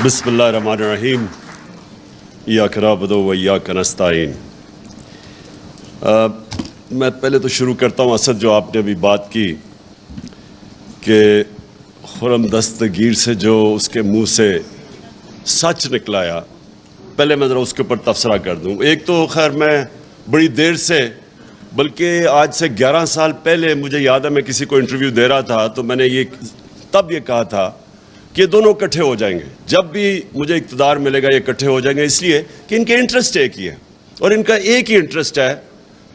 بسم اللہ الرحمن الرحیم ایاک نعبد و ایاک نستعین۔ میں پہلے تو شروع کرتا ہوں اسد، جو آپ نے ابھی بات کی کہ خرم دستگیر سے جو اس کے منہ سے سچ نکلایا، پہلے میں ذرا اس کے اوپر تبصرہ کر دوں۔ ایک تو خیر میں بڑی دیر سے، بلکہ آج سے 11 سال پہلے مجھے یاد ہے میں کسی کو انٹرویو دے رہا تھا تو میں نے تب یہ کہا تھا کہ دونوں اکٹھے ہو جائیں گے، جب بھی مجھے اقتدار ملے گا یہ اکٹھے ہو جائیں گے، اس لیے کہ ان کے انٹرسٹ ایک ہی ہے، اور ان کا ایک ہی انٹرسٹ ہے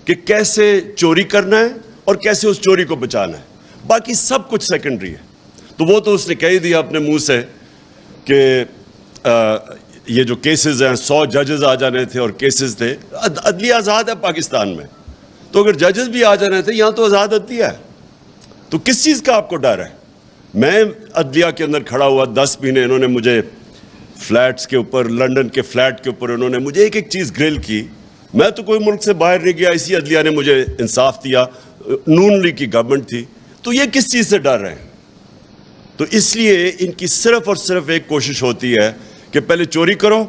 کہ کیسے چوری کرنا ہے اور کیسے اس چوری کو بچانا ہے، باقی سب کچھ سیکنڈری ہے۔ تو وہ تو اس نے کہہ ہی دیا اپنے منہ سے کہ یہ جو کیسز ہیں 100 ججز آ جانے تھے اور کیسز تھے۔ عدلیہ آزاد ہے پاکستان میں، تو اگر ججز بھی آ جانے تھے، یہاں تو آزاد عدلیہ ہے، تو کس چیز کا آپ کو ڈر ہے؟ میں عدلیہ کے اندر کھڑا ہوا 10 مہینے، انہوں نے مجھے فلیٹس کے اوپر، لنڈن کے فلیٹ کے اوپر انہوں نے مجھے ایک ایک چیز گرل کی۔ میں تو کوئی ملک سے باہر نہیں گیا، اسی عدلیہ نے مجھے انصاف دیا، نون لیگ کی گورنمنٹ تھی، تو یہ کس چیز سے ڈر رہے ہیں؟ تو اس لیے ان کی صرف اور صرف ایک کوشش ہوتی ہے کہ پہلے چوری کرو،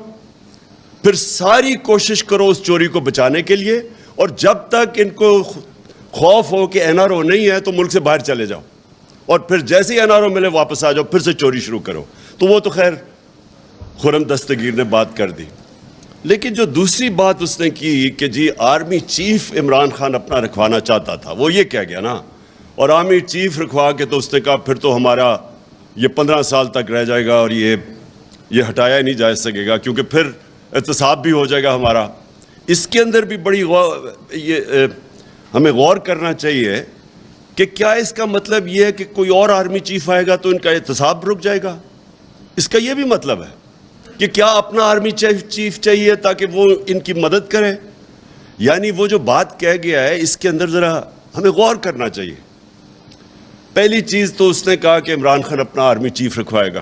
پھر ساری کوشش کرو اس چوری کو بچانے کے لیے، اور جب تک ان کو خوف ہو کہ این آر او نہیں ہے تو ملک سے باہر چلے جاؤ، اور پھر جیسے ہی این آر او ملے واپس آ جاؤ، پھر سے چوری شروع کرو۔ تو وہ تو خیر خرم دستگیر نے بات کر دی، لیکن جو دوسری بات اس نے کی کہ جی آرمی چیف عمران خان اپنا رکھوانا چاہتا تھا، وہ یہ کہہ گیا نا، اور آرمی چیف رکھوا کے تو اس نے کہا پھر تو ہمارا یہ 15 سال تک رہ جائے گا اور یہ ہٹایا ہی نہیں جا سکے گا، کیونکہ پھر احتساب بھی ہو جائے گا ہمارا۔ اس کے اندر بھی بڑی ہمیں غور کرنا چاہیے کہ کیا اس کا مطلب یہ ہے کہ کوئی اور آرمی چیف آئے گا تو ان کا احتساب رک جائے گا؟ اس کا یہ بھی مطلب ہے کہ کیا اپنا آرمی چیف چاہیے تاکہ وہ ان کی مدد کرے؟ یعنی وہ جو بات کہہ گیا ہے اس کے اندر ذرا ہمیں غور کرنا چاہیے۔ پہلی چیز تو اس نے کہا کہ عمران خان اپنا آرمی چیف رکھوائے گا۔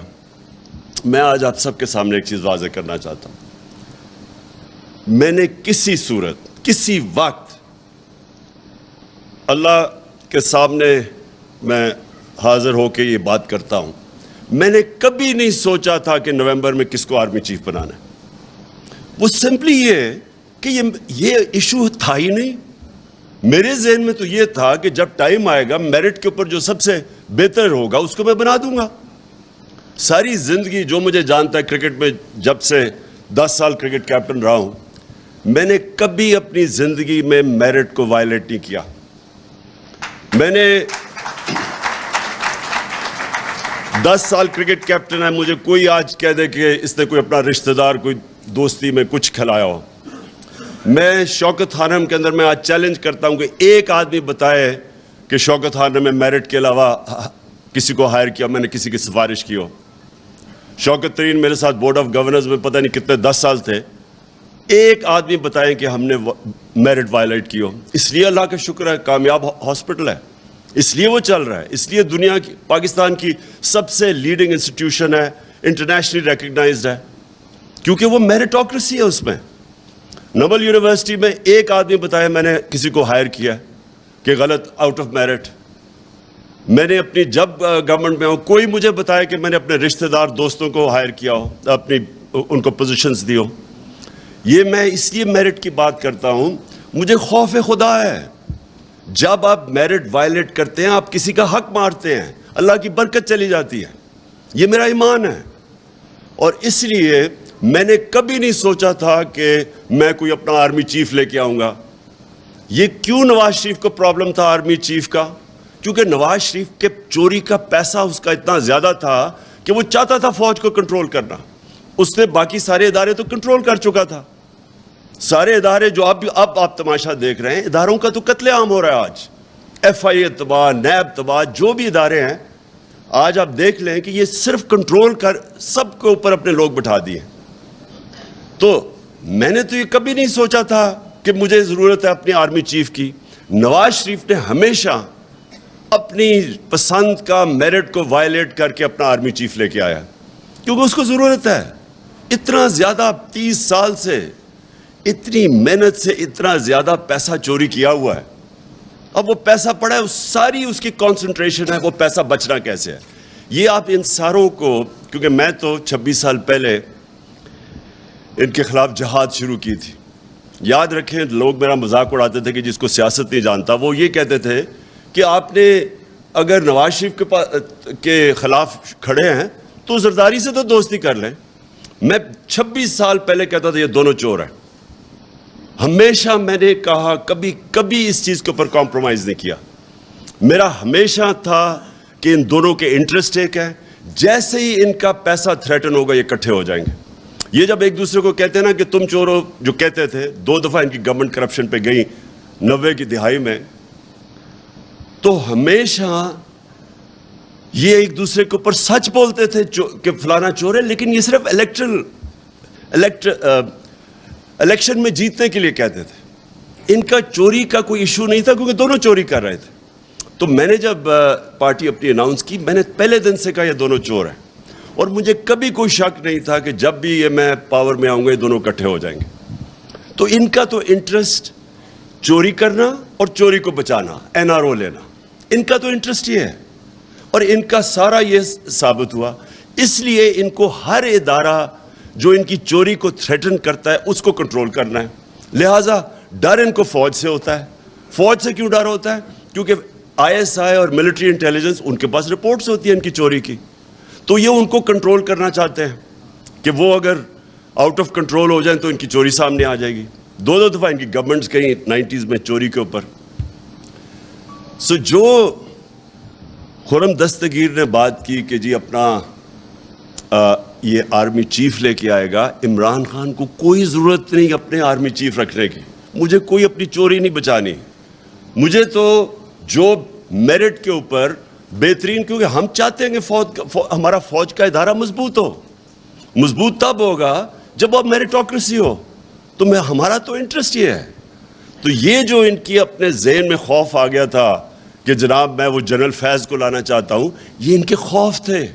میں آج آپ سب کے سامنے ایک چیز واضح کرنا چاہتا ہوں، میں نے کسی صورت، کسی وقت اللہ کے سامنے میں حاضر ہو کے یہ بات کرتا ہوں، میں نے کبھی نہیں سوچا تھا کہ نومبر میں کس کو آرمی چیف بنانا ہے۔ وہ سمپلی یہ ہے کہ یہ ایشو تھا ہی نہیں۔ میرے ذہن میں تو یہ تھا کہ جب ٹائم آئے گا میرٹ کے اوپر جو سب سے بہتر ہوگا اس کو میں بنا دوں گا۔ ساری زندگی جو مجھے جانتا ہے کرکٹ میں، جب سے 10 سال کرکٹ کیپٹن رہا ہوں، میں نے کبھی اپنی زندگی میں میرٹ کو وائلیٹ نہیں کیا۔ میں نے 10 سال کرکٹ کیپٹن ہے، مجھے کوئی آج کہہ دے کہ اس نے کوئی اپنا رشتہ دار کوئی دوستی میں کچھ کھلایا ہو، میں شوکت خانم کے اندر میں آج چیلنج کرتا ہوں کہ ایک آدمی بتائے کہ شوکت خانم میں میرٹ کے علاوہ کسی کو ہائر کیا، میں نے کسی کی سفارش کی ہو۔ شوکت ترین میرے ساتھ بورڈ آف گورنرز میں پتہ نہیں کتنے 10 سال تھے، ایک آدمی بتائیں کہ ہم نے میرٹ وائلیٹ کی ہو۔ اس لیے اللہ کا شکر ہے کامیاب ہاسپٹل ہے، اس لیے وہ چل رہا ہے، اس لیے دنیا کی، پاکستان کی سب سے لیڈنگ انسٹیٹیوشن ہے، انٹرنیشنلی ریکگنائزڈ ہے، کیونکہ وہ میرٹوکریسی ہے اس میں۔ نوبل یونیورسٹی میں ایک آدمی بتایا میں نے کسی کو ہائر کیا کہ غلط، آؤٹ آف میرٹ۔ میں نے اپنی جب گورنمنٹ میں ہوں، کوئی مجھے بتایا کہ میں نے اپنے رشتہ دار دوستوں کو ہائر کیا ہو، اپنی ان کو پوزیشنز دی ہو۔ یہ میں اس لیے میرٹ کی بات کرتا ہوں، مجھے خوف خدا ہے۔ جب آپ میرٹ وائلیٹ کرتے ہیں آپ کسی کا حق مارتے ہیں، اللہ کی برکت چلی جاتی ہے، یہ میرا ایمان ہے۔ اور اس لیے میں نے کبھی نہیں سوچا تھا کہ میں کوئی اپنا آرمی چیف لے کے آؤں گا۔ یہ کیوں نواز شریف کو پرابلم تھا آرمی چیف کا؟ کیونکہ نواز شریف کے چوری کا پیسہ اس کا اتنا زیادہ تھا کہ وہ چاہتا تھا فوج کو کنٹرول کرنا۔ اس نے باقی سارے ادارے تو کنٹرول کر چکا تھا، سارے ادارے جو اب آپ تماشا دیکھ رہے ہیں، اداروں کا تو قتل عام ہو رہا ہے آج۔ ایف آئی اے تباہ، نیب تباہ، جو بھی ادارے ہیں آج آپ دیکھ لیں کہ یہ صرف کنٹرول کر سب کے اوپر اپنے لوگ بٹھا دیے۔ تو میں نے تو یہ کبھی نہیں سوچا تھا کہ مجھے ضرورت ہے اپنی آرمی چیف کی۔ نواز شریف نے ہمیشہ اپنی پسند کا میرٹ کو وائلیٹ کر کے اپنا آرمی چیف لے کے آیا، کیونکہ اس کو ضرورت ہے۔ اتنا زیادہ 30 سال سے اتنی محنت سے اتنا زیادہ پیسہ چوری کیا ہوا ہے، اب وہ پیسہ پڑا ہے، ساری اس کی کانسنٹریشن ہے وہ پیسہ بچنا کیسے ہے۔ یہ آپ ان ساروں کو کیونکہ میں تو 26 سال پہلے ان کے خلاف جہاد شروع کی تھی. یاد رکھیں, لوگ میرا مذاق اڑاتے تھے کہ جس کو سیاست نہیں جانتا, وہ یہ کہتے تھے کہ آپ نے اگر نواز شریف کے خلاف کھڑے ہیں تو زرداری سے تو دوستی کر لیں. میں 26 سال پہلے کہتا تھا یہ دونوں چور ہیں. ہمیشہ میں نے کہا, کبھی اس چیز کے اوپر کمپرومائز نہیں کیا. میرا ہمیشہ تھا کہ ان دونوں کے انٹرسٹ ایک ہے. جیسے ہی ان کا پیسہ تھریٹن ہوگا یہ اکٹھے ہو جائیں گے. یہ جب ایک دوسرے کو کہتے ہیں نا کہ تم چور ہو, جو کہتے تھے, 2 دفعہ ان کی گورنمنٹ کرپشن پہ گئی 90 کی دہائی میں, تو ہمیشہ یہ ایک دوسرے کے اوپر سچ بولتے تھے کہ فلانا چور ہے, لیکن یہ صرف الیکشن میں جیتنے کے لیے کہتے تھے. ان کا چوری کا کوئی ایشو نہیں تھا کیونکہ دونوں چوری کر رہے تھے. تو میں نے جب پارٹی اپنی اناؤنس کی, میں نے پہلے دن سے کہا یہ دونوں چور ہیں, اور مجھے کبھی کوئی شک نہیں تھا کہ جب بھی یہ میں پاور میں آؤں گا یہ دونوں اکٹھے ہو جائیں گے. تو ان کا تو انٹرسٹ چوری کرنا اور چوری کو بچانا, NRO لینا, ان کا تو انٹرسٹ یہ ہے. اور ان کا سارا یہ ثابت ہوا. اس لیے ان کو ہر ادارہ جو ان کی چوری کو تھریٹن کرتا ہے اس کو کنٹرول کرنا ہے. لہٰذا ڈر ان کو فوج سے ہوتا ہے. فوج سے کیوں ڈر ہوتا ہے؟ کیونکہ ISI اور ملٹری انٹیلیجنس ان کے پاس رپورٹس ہوتی ہیں ان کی چوری کی, تو یہ ان کو کنٹرول کرنا چاہتے ہیں کہ وہ اگر آؤٹ آف کنٹرول ہو جائیں تو ان کی چوری سامنے آ جائے گی. 2 دفعہ ان کی گورنمنٹس گئی 90s میں چوری کے اوپر. سو جو خرم دستگیر نے بات کی کہ جی اپنا یہ آرمی چیف لے کے آئے گا, عمران خان کو کوئی ضرورت نہیں اپنے آرمی چیف رکھنے کی. مجھے کوئی اپنی چوری نہیں بچانی. مجھے تو جو میرٹ کے اوپر بہترین, کیونکہ ہم چاہتے ہیں کہ ہمارا فوج کا ادارہ مضبوط ہو. مضبوط تب ہوگا جب اب میریٹوکریسی ہو. تو ہمارا تو انٹرسٹ یہ ہے. تو یہ جو ان کی اپنے ذہن میں خوف آ گیا تھا کہ جناب میں وہ جنرل فیض کو لانا چاہتا ہوں, یہ ان کے خوف تھے.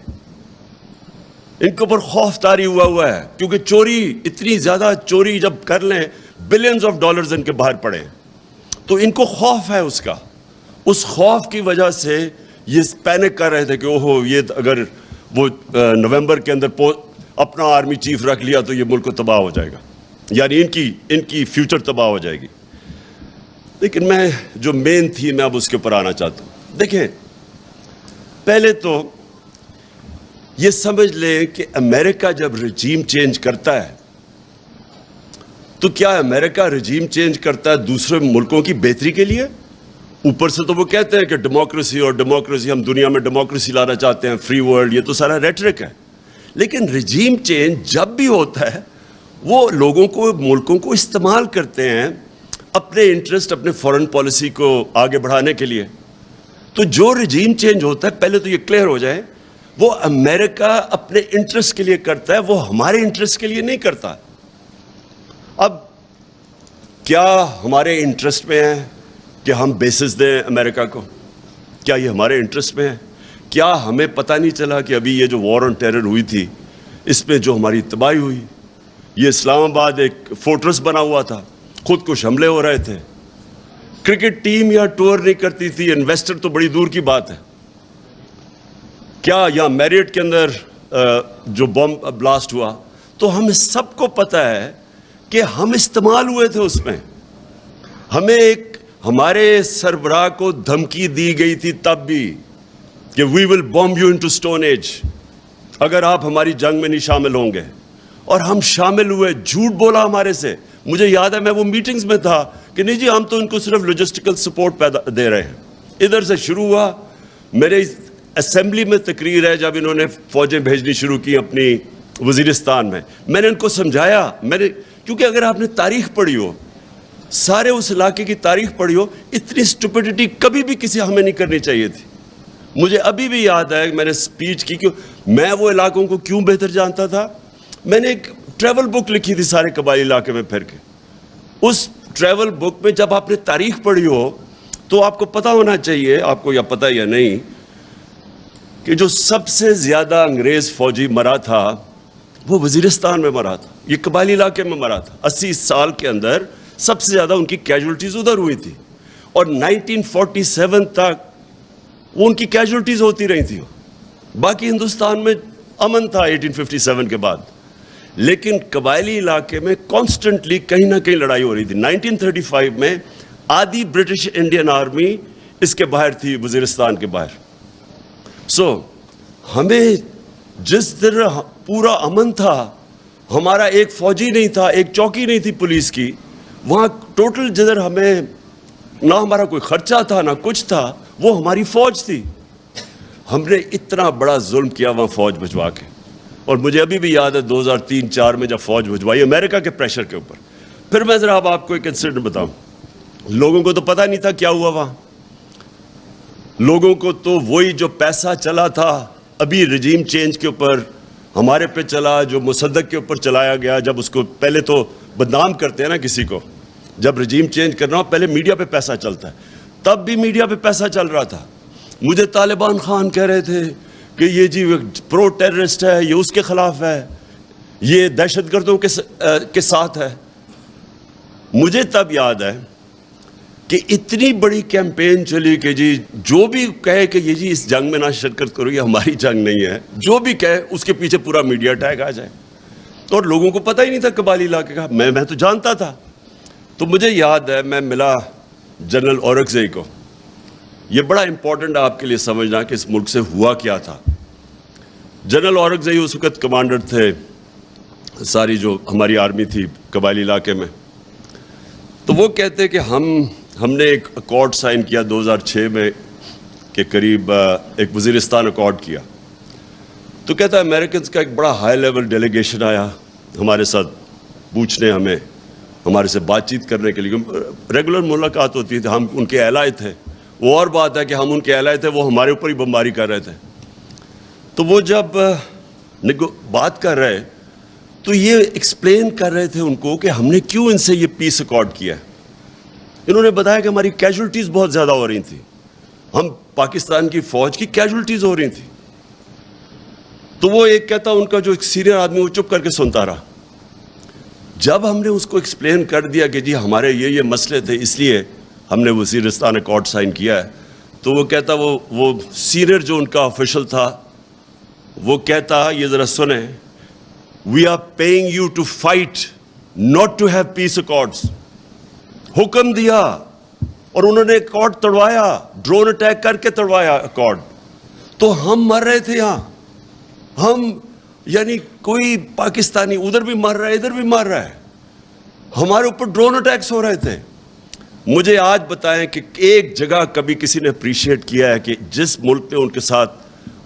ان کے اوپر خوف طاری ہوا ہے, کیونکہ چوری, اتنی زیادہ چوری جب کر لیں, بلینز آف ڈالرز ان کے باہر پڑے, تو ان کو خوف ہے اس کا. اس خوف کی وجہ سے یہ پینک کر رہے تھے کہ اوہو, یہ اگر وہ نومبر کے اندر اپنا آرمی چیف رکھ لیا تو یہ ملک کو تباہ ہو جائے گا, یعنی ان کی فیوچر تباہ ہو جائے گی. لیکن میں جو مین تھی میں اب اس کے اوپر آنا چاہتا ہوں. دیکھیں, پہلے تو یہ سمجھ لیں کہ امریکہ جب رجیم چینج کرتا ہے تو کیا امریکہ رجیم چینج کرتا ہے دوسرے ملکوں کی بہتری کے لیے؟ اوپر سے تو وہ کہتے ہیں کہ ڈیموکریسی اور ڈیموکریسی, ہم دنیا میں ڈیموکریسی لانا چاہتے ہیں, فری ورلڈ, یہ تو سارا ریٹرک ہے. لیکن رجیم چینج جب بھی ہوتا ہے وہ لوگوں کو, ملکوں کو استعمال کرتے ہیں اپنے انٹرسٹ, اپنے فورن پالیسی کو آگے بڑھانے کے لیے. تو جو رجیم چینج ہوتا ہے, پہلے تو یہ کلیئر ہو جائے, وہ امریکہ اپنے انٹرسٹ کے لیے کرتا ہے, وہ ہمارے انٹرسٹ کے لیے نہیں کرتا. اب کیا ہمارے انٹرسٹ میں ہے کہ ہم بیسز دیں امریکہ کو؟ کیا یہ ہمارے انٹرسٹ میں ہے؟ کیا ہمیں پتہ نہیں چلا کہ ابھی یہ جو وار آن ٹیرر ہوئی تھی, اس میں جو ہماری تباہی ہوئی, یہ اسلام آباد ایک فورٹرس بنا ہوا تھا, خود کش حملے ہو رہے تھے, کرکٹ ٹیم یا ٹور نہیں کرتی تھی, انویسٹر تو بڑی دور کی بات ہے. کیا یہاں میریٹ کے اندر جو بم بلاسٹ ہوا, تو ہم سب کو پتہ ہے کہ ہم استعمال ہوئے تھے اس میں. ہمیں ہمارے سربراہ کو دھمکی دی گئی تھی تب بھی کہ we will bomb you into stone age, اگر آپ ہماری جنگ میں نہیں شامل ہوں گے. اور ہم شامل ہوئے, جھوٹ بولا ہمارے سے. مجھے یاد ہے میں وہ میٹنگز میں تھا کہ نہیں جی ہم تو ان کو صرف لاجسٹیکل سپورٹ دے رہے ہیں. ادھر سے شروع ہوا. میرے اسمبلی میں تقریر ہے جب انہوں نے فوجیں بھیجنی شروع کی اپنی وزیرستان میں نے ان کو سمجھایا. کیونکہ اگر آپ نے تاریخ پڑھی ہو, سارے اس علاقے کی تاریخ پڑھی ہو, اتنی اسٹوپڈیٹی کبھی بھی کسی ہمیں نہیں کرنی چاہیے تھی. مجھے ابھی بھی یاد ہے میں نے اسپیچ کی, کہ میں وہ علاقوں کو کیوں بہتر جانتا تھا. میں نے ایک ٹریول بک لکھی تھی سارے قبائلی علاقے میں پھر کے. اس ٹریول بک میں جب آپ نے تاریخ پڑھی ہو تو آپ کو پتہ ہونا چاہیے, آپ کو یا پتہ یا نہیں, کہ جو سب سے زیادہ انگریز فوجی مرا تھا وہ وزیرستان میں مرا تھا, یہ قبائلی علاقے میں مرا تھا. 80 سال کے اندر سب سے زیادہ ان کی کیجولٹیز ادھر ہوئی تھی, اور 1947 تک وہ ان کی کیجولٹیز ہوتی رہی تھی. باقی ہندوستان میں امن تھا 1857 کے بعد، لیکن قبائلی علاقے میں کانسٹنٹلی کہیں نہ کہیں لڑائی ہو رہی تھی۔ 1935 میں آدھی برٹش انڈین آرمی اس کے باہر تھی، وزیرستان کے باہر۔ ہمیں جس طرح پورا امن تھا، ہمارا ایک فوجی نہیں تھا، ایک چوکی نہیں تھی پولیس کی، وہاں ٹوٹل جدھر ہمیں نہ ہمارا کوئی خرچہ تھا نہ کچھ تھا، وہ ہماری فوج تھی۔ ہم نے اتنا بڑا ظلم کیا وہاں فوج بھجوا کے، اور مجھے ابھی بھی یاد ہے 2003-04 میں جب فوج بھجوائی امریکہ کے پریشر کے اوپر۔ پھر میں ذرا اب آپ کو ایک انسیڈنٹ بتاؤں، لوگوں کو تو پتہ نہیں تھا کیا ہوا وہاں، لوگوں کو تو وہی جو پیسہ چلا تھا ابھی رجیم چینج کے اوپر ہمارے پہ چلا، جو مصدق کے اوپر چلایا گیا، جب اس کو پہلے تو بدنام کرتے ہیں نا کسی کو، جب رجیم چینج کرنا ہو پہلے میڈیا پہ پیسہ چلتا ہے، تب بھی میڈیا پہ پیسہ چل رہا تھا۔ مجھے طالبان خان کہہ رہے تھے کہ یہ جی پرو ٹیررسٹ ہے، یہ اس کے خلاف ہے، یہ دہشت گردوں کے ساتھ ہے۔ مجھے تب یاد ہے کہ اتنی بڑی کیمپین چلی کہ جی جو بھی کہے کہ یہ جی اس جنگ میں نہ شرکت کرو، یہ ہماری جنگ نہیں ہے، جو بھی کہے اس کے پیچھے پورا میڈیا ٹیگ آ جائے، اور لوگوں کو پتہ ہی نہیں تھا قبائلی علاقے کا۔ میں تو جانتا تھا۔ تو مجھے یاد ہے میں ملا جنرل اورکزئی کو، یہ بڑا امپورٹنٹ ہے آپ کے لیے سمجھنا کہ اس ملک سے ہوا کیا تھا۔ جنرل اورکزئی اس وقت کمانڈر تھے ساری جو ہماری آرمی تھی قبائلی علاقے میں۔ تو وہ کہتے کہ ہم نے ایک اکارڈ سائن کیا 2006 میں کے قریب، ایک وزیرستان اکارڈ کیا۔ تو کہتا ہے امریکنز کا ایک بڑا ہائی لیول ڈیلیگیشن آیا ہمارے ساتھ پوچھنے، ہمارے سے بات چیت کرنے کے لیے، ریگولر ملاقات ہوتی تھی، ہم ان کے ایلائے تھے۔ وہ اور بات ہے کہ ہم ان کے ایلائے تھے، وہ ہمارے اوپر ہی بمباری کر رہے تھے۔ تو وہ جب بات کر رہے تو یہ ایکسپلین کر رہے تھے ان کو کہ ہم نے کیوں ان سے یہ پیس اکارڈ کیا ہے۔ انہوں نے بتایا کہ ہماری کیجولٹیز بہت زیادہ ہو رہی تھیں، ہم پاکستان کی فوج کی کیجولٹیز ہو رہی تھیں۔ تو وہ ایک کہتا ان کا جو ایک سینئر آدمی وہ چپ کر کے سنتا رہا۔ جب ہم نے اس کو ایکسپلین کر دیا کہ جی ہمارے یہ مسئلے تھے اس لیے ہم نے وزیرستان اکارڈ سائن کیا ہے، تو وہ کہتا وہ سینئر جو ان کا آفیشل تھا وہ کہتا یہ ذرا سنیں، we are paying you to fight not to have peace accords. حکم دیا اور انہوں نے اکارڈ توڑوایا، ڈرون اٹیک کر کے توڑوایا اکارڈ۔ تو ہم مر رہے تھے یہاں، ہم یعنی کوئی پاکستانی ادھر بھی مر رہا ہے ادھر بھی مر رہا ہے، ہمارے اوپر ڈرون اٹیکس ہو رہے تھے۔ مجھے آج بتائیں کہ ایک جگہ کبھی کسی نے اپریشیٹ کیا ہے کہ جس ملک نے ان کے ساتھ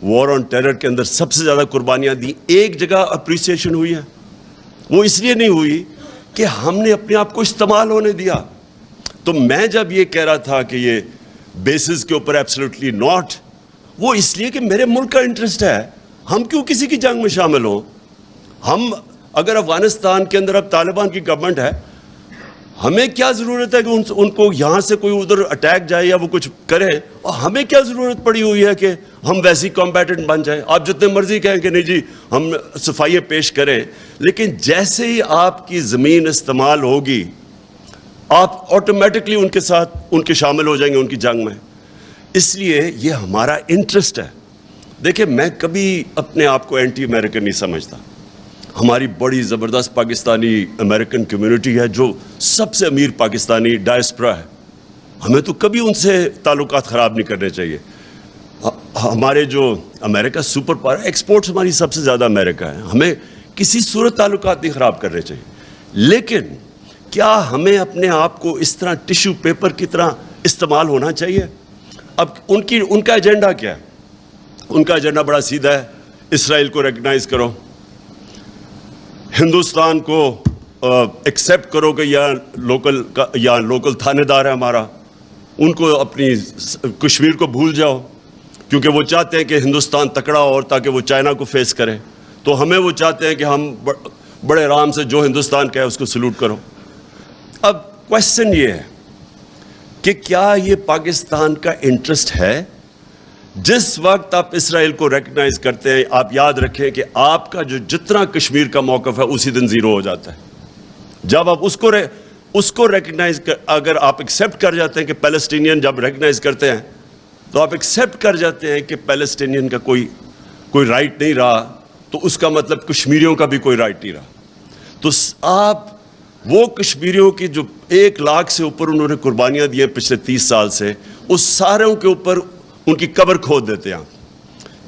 وار آن ٹیرر کے اندر سب سے زیادہ قربانیاں دیں، ایک جگہ اپریسیشن ہوئی ہے؟ وہ اس لیے نہیں ہوئی کہ ہم نے اپنے آپ کو استعمال ہونے دیا۔ تو میں جب یہ کہہ رہا تھا کہ یہ بیسز کے اوپر ایبسلیوٹلی ناٹ، وہ اس لیے کہ میرے ملک کا انٹرسٹ ہے، ہم کیوں کسی کی جنگ میں شامل ہوں؟ ہم اگر افغانستان کے اندر اب طالبان کی گورنمنٹ ہے، ہمیں کیا ضرورت ہے کہ ان کو یہاں سے کوئی ادھر اٹیک جائے یا وہ کچھ کرے، اور ہمیں کیا ضرورت پڑی ہوئی ہے کہ ہم ویسی کمبیٹنٹ بن جائیں؟ آپ جتنے مرضی کہیں کہ نہیں جی ہم صفائییں پیش کریں، لیکن جیسے ہی آپ کی زمین استعمال ہوگی آپ آٹومیٹکلی ان کے ساتھ ان کے شامل ہو جائیں گے ان کی جنگ میں۔ اس لیے یہ ہمارا انٹرسٹ ہے۔ دیکھیں میں کبھی اپنے آپ کو اینٹی امریکن نہیں سمجھتا، ہماری بڑی زبردست پاکستانی امریکن کمیونٹی ہے جو سب سے امیر پاکستانی ڈائسپرا ہے، ہمیں تو کبھی ان سے تعلقات خراب نہیں کرنے چاہیے۔ ہمارے جو امریکہ سپر پاور، ایکسپورٹس ہماری سب سے زیادہ امریکہ ہے، ہمیں کسی صورت تعلقات نہیں خراب کرنے چاہیے، لیکن کیا ہمیں اپنے آپ کو اس طرح ٹیشو پیپر کی طرح استعمال ہونا چاہیے؟ اب ان کا ایجنڈا کیا ہے؟ ان کا ایجنڈا بڑا سیدھا ہے، اسرائیل کو ریکگنائز کرو، ہندوستان کو ایکسیپٹ کرو کہ یہاں لوکل تھانے دار ہے ہمارا، ان کو اپنی کشمیر کو بھول جاؤ، کیونکہ وہ چاہتے ہیں کہ ہندوستان تکڑا ہو اور تاکہ وہ چائنا کو فیس کرے، تو ہمیں وہ چاہتے ہیں کہ ہم بڑے آرام سے جو ہندوستان کا ہے اس کو سلوٹ کرو۔ اب کوشچن یہ ہے کہ کیا یہ پاکستان کا انٹرسٹ ہے؟ جس وقت آپ اسرائیل کو ریکگنائز کرتے ہیں، آپ یاد رکھیں کہ آپ کا جو جتنا کشمیر کا موقف ہے اسی دن زیرو ہو جاتا ہے۔ جب آپ اس کو ریکگنائز اگر آپ ایکسیپٹ کر جاتے ہیں کہ پیلسٹینین جب ریکگنائز کرتے ہیں تو آپ ایکسیپٹ کر جاتے ہیں کہ پیلسٹینین کا کوئی رائٹ نہیں رہا تو اس کا مطلب کشمیریوں کا بھی کوئی رائٹ نہیں رہا۔ تو آپ وہ کشمیریوں کی جو 1 لاکھ سے اوپر انہوں نے قربانیاں دی ہیں پچھلے 30 سال سے، اس ساروں کے اوپر ان کی قبر کھود دیتے ہیں۔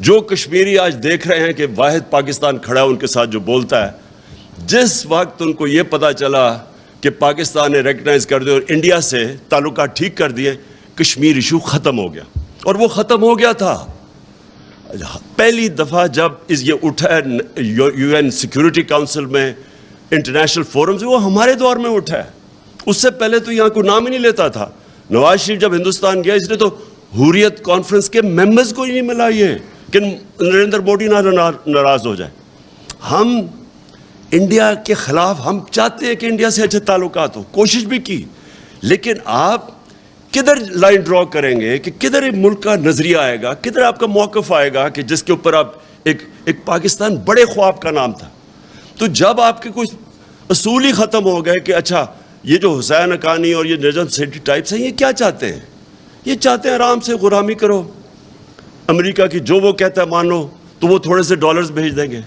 جو کشمیری آج دیکھ رہے ہیں کہ واحد پاکستان کھڑا ہے ان کے ساتھ جو بولتا ہے، جس وقت ان کو یہ پتا چلا کہ پاکستان نے ریکگنائز کر دیا اور انڈیا سے تعلقات ٹھیک کر دیے، کشمیر ایشو ختم ہو گیا۔ اور وہ ختم ہو گیا تھا پہلی دفعہ جب یہ اٹھا ہے یو این سیکیورٹی کاؤنسل میں، انٹرنیشنل فورمز، وہ ہمارے دور میں اٹھا ہے۔ اس سے پہلے تو یہاں کوئی نام ہی نہیں لیتا تھا۔ نواز شریف جب ہندوستان گیا، اس نے تو حریت کانفرنس کے ممبرز کو ہی نہیں ملا یہ کہ نریندر مودی نہ ناراض ہو جائے۔ ہم انڈیا کے خلاف، ہم چاہتے ہیں کہ انڈیا سے اچھے تعلقات ہو، کوشش بھی کی، لیکن آپ کدھر لائن ڈرا کریں گے کہ کدھر ایک ملک کا نظریہ آئے گا، کدھر آپ کا موقف آئے گا کہ جس کے اوپر آپ ایک پاکستان بڑے خواب کا نام تھا۔ تو جب آپ کے کچھ اصول ہی ختم ہو گئے کہ اچھا یہ جو حسین حقانی اور یہ نجم سیٹھی ٹائپس ہیں، یہ کیا چاہتے ہیں؟ یہ چاہتے ہیں آرام سے غلامی کرو، امریکہ کی جو وہ کہتا ہے مانو، تو وہ تھوڑے سے ڈالرز بھیج دیں گے۔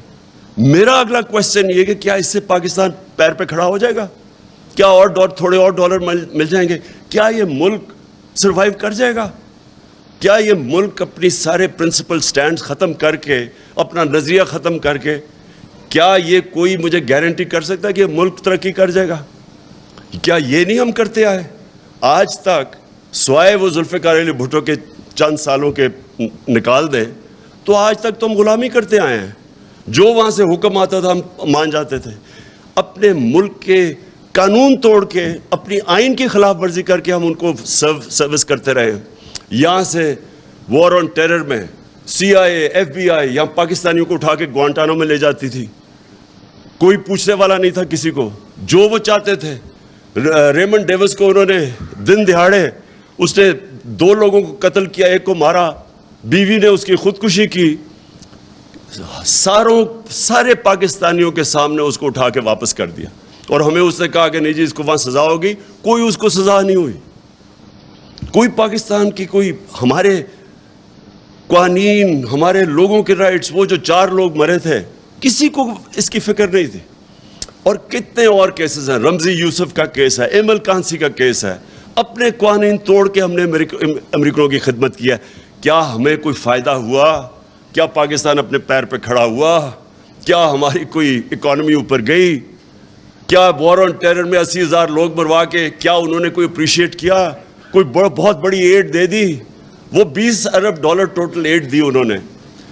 میرا اگلا کوشچن یہ کہ کیا اس سے پاکستان پیر پہ کھڑا ہو جائے گا؟ کیا اور تھوڑے اور ڈالر مل جائیں گے؟ کیا یہ ملک سروائیو کر جائے گا؟ کیا یہ ملک اپنی سارے پرنسپل سٹینڈز ختم کر کے، اپنا نظریہ ختم کر کے، کیا یہ کوئی مجھے گارنٹی کر سکتا ہے کہ یہ ملک ترقی کر جائے گا؟ کیا یہ نہیں ہم کرتے آئے آج تک؟ سوائے وہ ذوالفقار علی بھٹو کے چند سالوں کے نکال دیں تو آج تک تو ہم غلامی کرتے آئے ہیں۔ جو وہاں سے حکم آتا تھا ہم مان جاتے تھے۔ اپنے ملک کے قانون توڑ کے، اپنی آئین کی خلاف ورزی کر کے ہم ان کو سروس کرتے رہے ہیں۔ یہاں سے وار آن ٹیرر میں CIA FBI یہاں پاکستانیوں کو اٹھا کے گوانٹانو میں لے جاتی تھی، کوئی پوچھنے والا نہیں تھا کسی کو، جو وہ چاہتے تھے۔ ریمنڈ ڈیوس کو انہوں نے دن دہاڑے، اس نے 2 لوگوں کو قتل کیا، ایک کو مارا، بیوی نے اس کی خودکشی کی، سارے پاکستانیوں کے سامنے اس کو اٹھا کے واپس کر دیا۔ اور ہمیں اس نے کہا کہ نہیں جی اس کو وہاں سزا ہوگی، کوئی اس کو سزا نہیں ہوئی۔ کوئی پاکستان کی، کوئی ہمارے قوانین، ہمارے لوگوں کے رائٹس، وہ جو 4 لوگ مرے تھے، کسی کو اس کی فکر نہیں تھی۔ اور کتنے اور کیسز ہیں، رمزی یوسف کا کیس ہے، ایمل کانسی کا کیس ہے۔ اپنے قوانین توڑ کے ہم نے امریکنوں کی خدمت کیا۔ کیا ہمیں کوئی فائدہ ہوا؟ کیا پاکستان اپنے پیر پہ کھڑا ہوا؟ کیا ہماری کوئی اکانومی اوپر گئی؟ کیا وار آن ٹیرر میں 80,000 لوگ مروا کے کیا انہوں نے کوئی اپریشیٹ کیا؟ کوئی بہت بڑی ایڈ دے دی؟ وہ $20 ارب ٹوٹل ایڈ دی انہوں نے،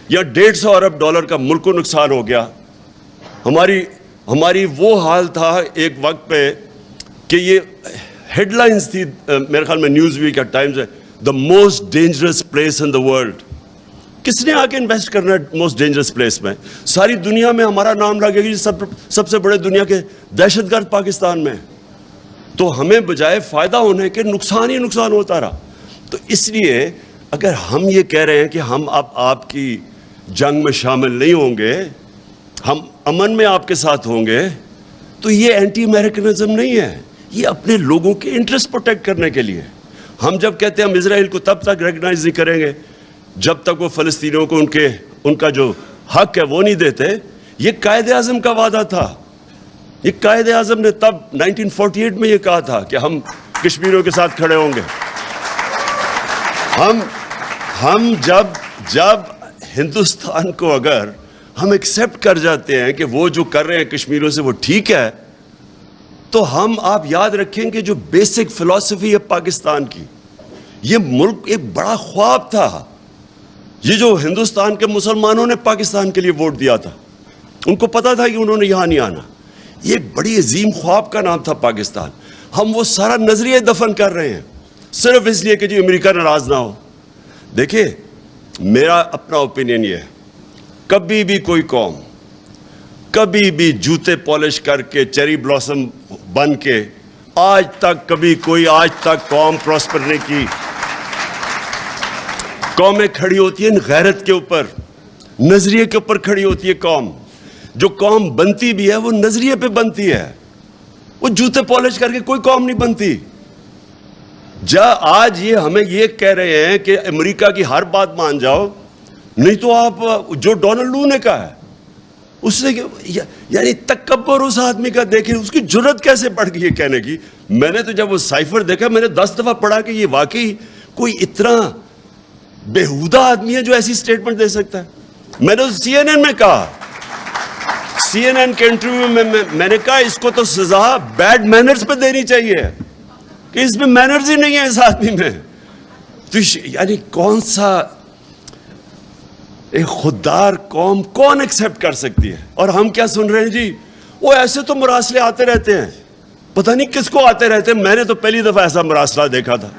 یا $150 ارب کا ملک کو نقصان ہو گیا۔ ہماری وہ حال تھا ایک وقت پہ کہ یہ ہیڈ لائنز تھی میرے خیال میں نیوز ویک یا ٹائمز ہے، the most dangerous place in the world. کس نے آ کے انویسٹ کرنا ہے موسٹ ڈینجرس پلیس میں؟ ساری دنیا میں ہمارا نام لگے گا سب سے بڑے دنیا کے دہشت گرد پاکستان میں۔ تو ہمیں بجائے فائدہ ہونے کے نقصان ہی نقصان ہوتا رہا۔ تو اس لیے اگر ہم یہ کہہ رہے ہیں کہ ہم اب آپ کی جنگ میں شامل نہیں ہوں گے، ہم امن میں آپ کے ساتھ ہوں گے، تو یہ اینٹی امریکنزم نہیں ہے، یہ اپنے لوگوں کے انٹرسٹ پروٹیکٹ کرنے کے لیے۔ ہم جب کہتے ہیں ہم اسرائیل کو تب تک ریکگنائز نہیں کریں گے جب تک وہ فلسطینیوں کو ان کا جو حق ہے وہ نہیں دیتے۔ یہ قائد اعظم کا وعدہ تھا، یہ قائد اعظم نے تب 1948 میں یہ کہا تھا کہ ہم کشمیریوں کے ساتھ کھڑے ہوں گے۔ ہم جب ہندوستان کو اگر ہم ایکسیپٹ کر جاتے ہیں کہ وہ جو کر رہے ہیں کشمیریوں سے وہ ٹھیک ہے، تو آپ یاد رکھیں کہ جو بیسک فلسفی ہے پاکستان کی، یہ ملک ایک بڑا خواب تھا۔ یہ جو ہندوستان کے مسلمانوں نے پاکستان کے لیے ووٹ دیا تھا، ان کو پتا تھا کہ انہوں نے یہاں نہیں آنا۔ یہ ایک بڑی عظیم خواب کا نام تھا پاکستان۔ ہم وہ سارا نظریہ دفن کر رہے ہیں صرف اس لیے کہ جی امریکہ ناراض نہ ہو۔ دیکھیں میرا اپنا اوپینین یہ ہے، کبھی بھی کوئی قوم کبھی بھی جوتے پالش کر کے چیری بلاسم بن کے آج تک قوم پراسپر نہیں کی۔ قومیں کھڑی ہوتی ہیں غیرت کے اوپر، نظریے کے اوپر کھڑی ہوتی ہے قوم۔ جو قوم بنتی بھی ہے وہ نظریے پہ بنتی ہے، وہ جوتے پالش کر کے کوئی قوم نہیں بنتی۔ آج یہ ہمیں یہ کہہ رہے ہیں کہ امریکہ کی ہر بات مان جاؤ، نہیں تو آپ جو ڈونلڈ لو نے کہا ہے اس نے یعنی تکبر اس آدمی کا دیکھیں، اس کی جرت کیسے بڑھ گئی ہے کہنے کی. میں نے تو جب وہ سائفر دیکھا میں نے 10 دفعہ پڑھا کہ یہ واقعی کوئی اتنا بےہودہ آدمی ہے جو ایسی سٹیٹمنٹ دے سکتا ہے. میں نے سی این این میں کہا، سی این این کے انٹرویو میں میں نے کہا اس کو تو سزا بیڈ مینرز پہ دینی چاہیے کہ اس میں مینرز ہی نہیں ہے اس آدمی میں. تو یعنی کون سا ایک خوددار قوم کون ایکسیپٹ کر سکتی ہے؟ اور ہم کیا سن رہے ہیں جی، وہ ایسے تو مراسلے آتے رہتے ہیں، پتہ نہیں کس کو آتے رہتے ہیں. میں نے تو پہلی دفعہ ایسا مراسلہ دیکھا تھا،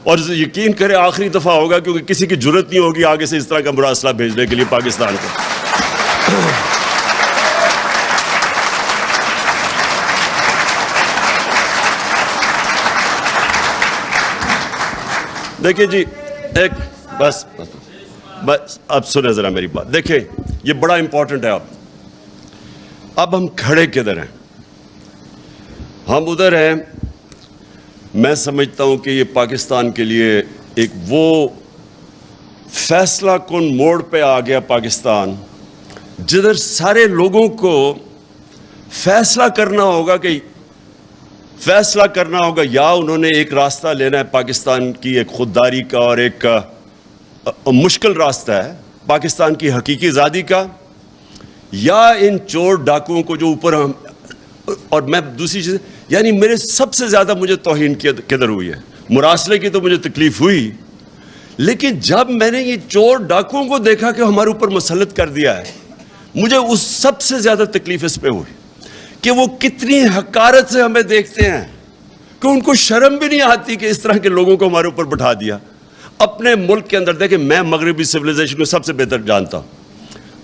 اور یقین کرے آخری دفعہ ہوگا، کیونکہ کسی کی جرت نہیں ہوگی آگے سے اس طرح کا مراسلہ بھیجنے کے لیے پاکستان کو. دیکھیں جی، ایک بس اب سنیں ذرا میری بات. دیکھیں یہ بڑا امپورٹنٹ ہے. اب ہم کھڑے کدھر ہیں؟ ہم ادھر ہیں. میں سمجھتا ہوں کہ یہ پاکستان کے لیے ایک وہ فیصلہ کن موڑ پہ آ گیا پاکستان، جدھر سارے لوگوں کو فیصلہ کرنا ہوگا یا انہوں نے ایک راستہ لینا ہے پاکستان کی ایک خودداری کا، اور ایک مشکل راستہ ہے پاکستان کی حقیقی آزادی کا، یا ان چور ڈاکوؤں کو جو اوپر ہم. اور میں دوسری چیز، یعنی میرے سب سے زیادہ مجھے توہین کدھر ہوئی ہے؟ مراسلے کی تو مجھے تکلیف ہوئی، لیکن جب میں نے یہ چور ڈاکوؤں کو دیکھا کہ ہمارے اوپر مسلط کر دیا ہے، مجھے اس سب سے زیادہ تکلیف اس پہ ہوئی کہ وہ کتنی حقارت سے ہمیں دیکھتے ہیں، کہ ان کو شرم بھی نہیں آتی کہ اس طرح کے لوگوں کو ہمارے اوپر بٹھا دیا. اپنے ملک کے اندر دیکھیں، میں مغربی سویلائزیشن کو سب سے بہتر جانتا ہوں.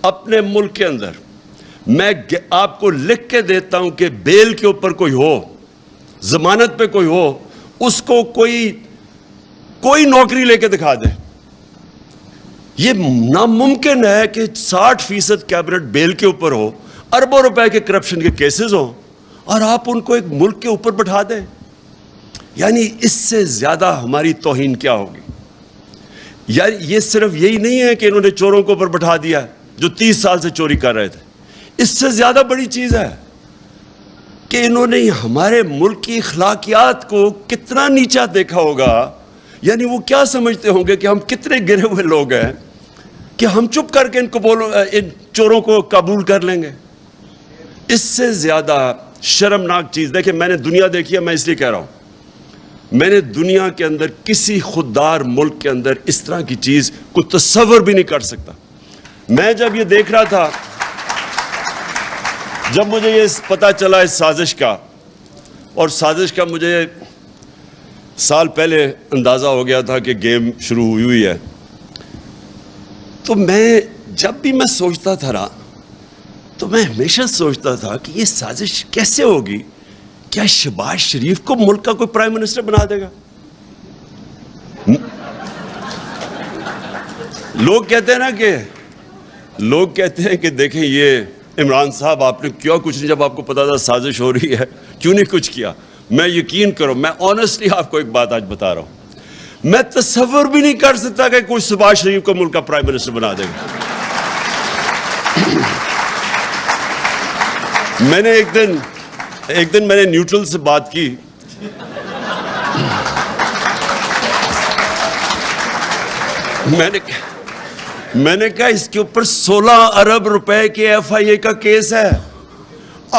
اپنے ملک کے اندر میں آپ کو لکھ کے دیتا ہوں کہ بیل کے اوپر کوئی ہو، ضمانت پہ کوئی ہو، اس کو کوئی نوکری لے کے دکھا دے. یہ ناممکن ہے کہ 60% کیبنٹ بیل کے اوپر ہو، اربوں روپے کے کرپشن کے کیسز ہوں، اور آپ ان کو ایک ملک کے اوپر بٹھا دیں. یعنی اس سے زیادہ ہماری توہین کیا ہوگی؟ یعنی یہ صرف یہی نہیں ہے کہ انہوں نے چوروں کو اوپر بٹھا دیا جو 30 سال سے چوری کر رہے تھے. اس سے زیادہ بڑی چیز ہے کہ انہوں نے ہمارے ملک کی اخلاقیات کو کتنا نیچا دیکھا ہوگا. یعنی وہ کیا سمجھتے ہوں گے کہ ہم کتنے گرے ہوئے لوگ ہیں کہ ہم چپ کر کے ان چوروں کو قبول کر لیں گے. اس سے زیادہ شرمناک چیز، دیکھیں میں نے دنیا دیکھی ہے، میں اس لیے کہہ رہا ہوں، میں نے دنیا کے اندر کسی خوددار ملک کے اندر اس طرح کی چیز کو تصور بھی نہیں کر سکتا. میں جب یہ دیکھ رہا تھا، جب مجھے یہ پتہ چلا اس سازش کا، اور سازش کا مجھے سال پہلے اندازہ ہو گیا تھا کہ گیم شروع ہوئی ہے، تو میں جب بھی میں سوچتا تھا نا، تو میں ہمیشہ سوچتا تھا کہ یہ سازش کیسے ہوگی؟ کیا شہباز شریف کو ملک کا کوئی پرائم منسٹر بنا دے گا؟ لوگ کہتے ہیں کہ دیکھیں یہ عمران صاحب آپ نے کیا کچھ نہیں، جب آپ کو پتا تھا سازش ہو رہی ہے کیوں نہیں کچھ کیا؟ میں یقین کرو، میں آنیسٹلی آپ کو ایک بات آج بتا رہا ہوں، میں تصور بھی نہیں کر سکتا کہ کوئی شہباز شریف کو ملک کا پرائم منسٹر بنا دے گا. میں نے ایک دن میں نے نیوٹرل سے بات کی، میں نے کہا اس کے اوپر 16 ارب روپے کے ایف آئی اے کا کیس ہے،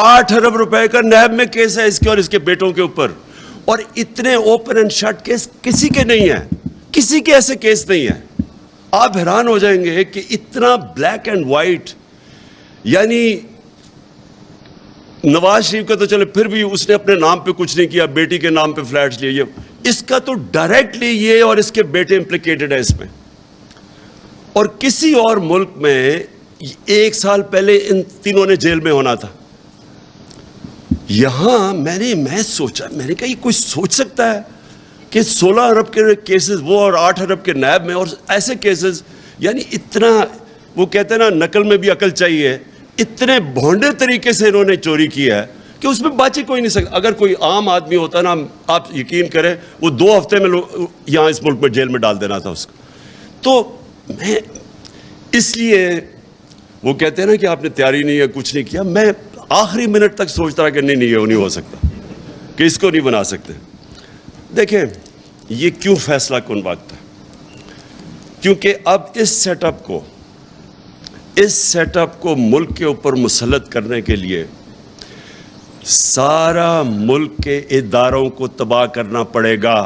8 ارب روپے کا نیب میں کیس ہے اس کے اور اس کے بیٹوں کے اوپر، اور اتنے اوپن اینڈ شٹ کیس کسی کے نہیں ہیں، کسی کے ایسے کیس نہیں ہیں. آپ حیران ہو جائیں گے کہ اتنا بلیک اینڈ وائٹ. یعنی نواز شریف کا تو چلے پھر بھی اس نے اپنے نام پہ کچھ نہیں کیا، بیٹی کے نام پہ فلیٹس لیے، اس کا تو ڈائریکٹلی یہ اور اس کے بیٹے امپلیکیٹڈ ہے اس میں. اور کسی اور ملک میں 1 سال پہلے ان تینوں نے جیل میں ہونا تھا. یہاں میں سوچا، میں نے کہا یہ کوئی سوچ سکتا ہے کہ 16 ارب کے کیسز وہ اور 8 ارب کے نیب میں، اور ایسے کیسز. یعنی اتنا، وہ کہتے ہیں نا نقل میں بھی عقل چاہیے، اتنے بھونڈے طریقے سے انہوں نے چوری کی ہے کہ اس میں بچ ہی کوئی نہیں سکتا. اگر کوئی عام آدمی ہوتا نا، آپ یقین کریں وہ 2 ہفتے میں یہاں اس ملک میں جیل میں ڈال دینا تھا اس کو. تو میں اس لیے وہ کہتے ہیں نا کہ آپ نے تیاری نہیں ہے, کچھ نہیں کیا. میں آخری منٹ تک سوچتا رہا کہ نہیں یہ نہیں ہو سکتا, کہ اس کو نہیں بنا سکتے. دیکھیں یہ کیوں فیصلہ کن وقت ہے, کیونکہ اب اس سیٹ اپ کو ملک کے اوپر مسلط کرنے کے لیے سارا ملک کے اداروں کو تباہ کرنا پڑے گا.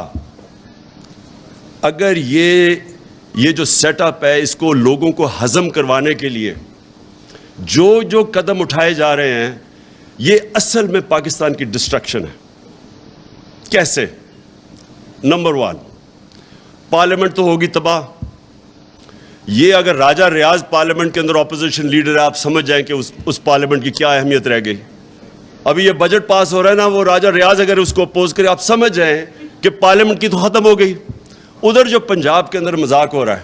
اگر یہ جو سیٹ اپ ہے اس کو لوگوں کو ہضم کروانے کے لیے جو قدم اٹھائے جا رہے ہیں, یہ اصل میں پاکستان کی ڈسٹرکشن ہے. کیسے؟ نمبر 1, پارلیمنٹ تو ہوگی تباہ. یہ اگر راجہ ریاض پارلیمنٹ کے اندر اپوزیشن لیڈر ہے, آپ سمجھ جائیں کہ اس پارلیمنٹ کی کیا اہمیت رہ گئی. ابھی یہ بجٹ پاس ہو رہا ہے نا, وہ راجہ ریاض اگر اس کو اپوز کرے, آپ سمجھ جائیں کہ پارلیمنٹ کی تو ختم ہو گئی. ادھر جو پنجاب کے اندر مذاق ہو رہا ہے,